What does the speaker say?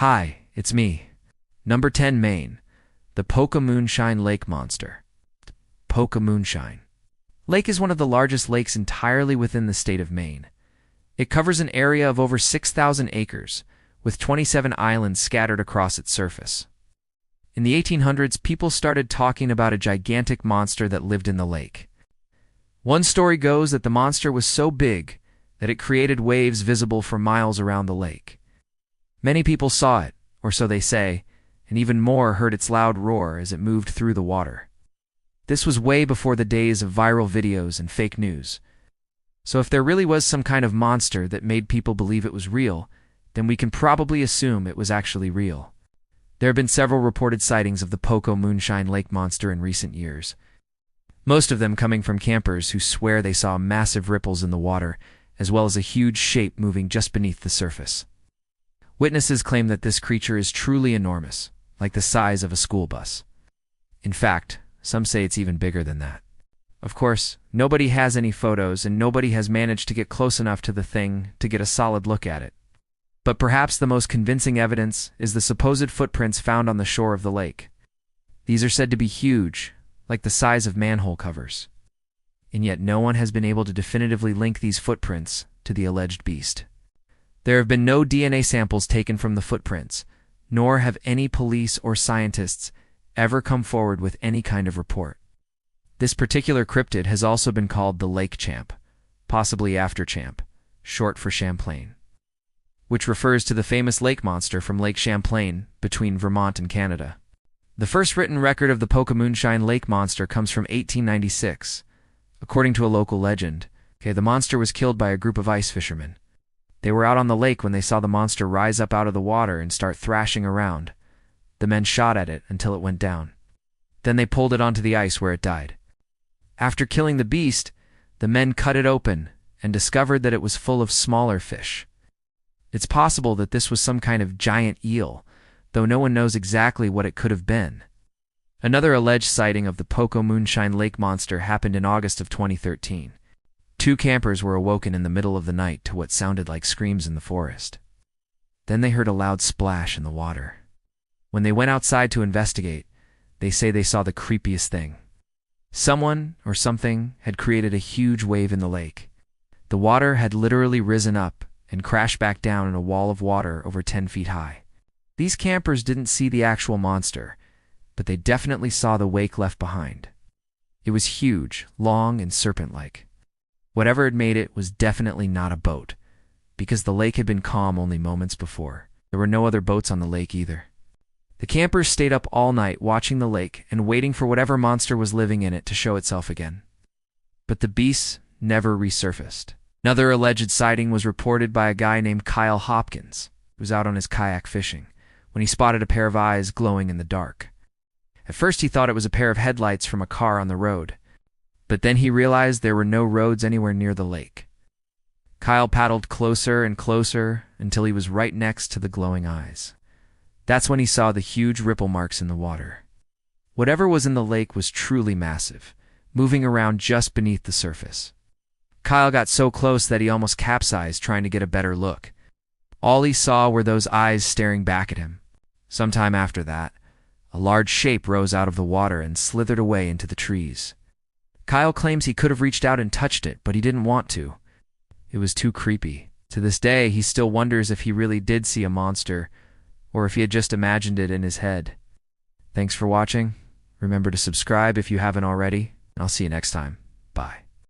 Hi, it's me. Number 10, Maine. The Pocomoonshine Lake Monster. Pocomoonshine Lake is one of the largest lakes entirely within the state of Maine. It covers an area of over 6,000 acres, with 27 islands scattered across its surface. In the 1800s, people started talking about a gigantic monster that lived in the lake. One story goes that the monster was so big that it created waves visible for miles around the lake. Many people saw it, or so they say, and even more heard its loud roar as it moved through the water. This was way before the days of viral videos and fake news. So if there really was some kind of monster that made people believe it was real, then we can probably assume it was actually real. There have been several reported sightings of the Pocomoonshine Lake Monster in recent years, most of them coming from campers who swear they saw massive ripples in the water, as well as a huge shape moving just beneath the surface. Witnesses claim that this creature is truly enormous, like the size of a school bus. In fact, some say it's even bigger than that. Of course, nobody has any photos and nobody has managed to get close enough to the thing to get a solid look at it. But perhaps the most convincing evidence is the supposed footprints found on the shore of the lake. These are said to be huge, like the size of manhole covers. And yet no one has been able to definitively link these footprints to the alleged beast. There have been no DNA samples taken from the footprints, nor have any police or scientists ever come forward with any kind of report. This particular cryptid has also been called the Lake Champ, possibly after Champ, short for Champlain, which refers to the famous lake monster from Lake Champlain between Vermont and Canada. The first written record of the Pocomoonshine Lake Monster comes from 1896. According to a local legend, the monster was killed by a group of ice fishermen. They were out on the lake when they saw the monster rise up out of the water and start thrashing around. The men shot at it until it went down. Then they pulled it onto the ice where it died. After killing the beast, the men cut it open and discovered that it was full of smaller fish. It's possible that this was some kind of giant eel, though no one knows exactly what it could have been. Another alleged sighting of the Pocomoonshine Lake Monster happened in August of 2013. Two campers were awoken in the middle of the night to what sounded like screams in the forest. Then they heard a loud splash in the water. When they went outside to investigate, they say they saw the creepiest thing. Someone or something had created a huge wave in the lake. The water had literally risen up and crashed back down in a wall of water over 10 feet high. These campers didn't see the actual monster, but they definitely saw the wake left behind. It was huge, long, and serpent-like. Whatever had made it was definitely not a boat, because the lake had been calm only moments before. There were no other boats on the lake either. The campers stayed up all night watching the lake and waiting for whatever monster was living in it to show itself again. But the beast never resurfaced. Another alleged sighting was reported by a guy named Kyle Hopkins, who was out on his kayak fishing, when he spotted a pair of eyes glowing in the dark. At first he thought it was a pair of headlights from a car on the road, but then he realized there were no roads anywhere near the lake. Kyle paddled closer and closer until he was right next to the glowing eyes. That's when he saw the huge ripple marks in the water. Whatever was in the lake was truly massive, moving around just beneath the surface. Kyle got so close that he almost capsized trying to get a better look. All he saw were those eyes staring back at him. Sometime after that, a large shape rose out of the water and slithered away into the trees. Kyle claims he could have reached out and touched it, but he didn't want to. It was too creepy. To this day, he still wonders if he really did see a monster, or if he had just imagined it in his head. Thanks for watching. Remember to subscribe if you haven't already, and I'll see you next time. Bye.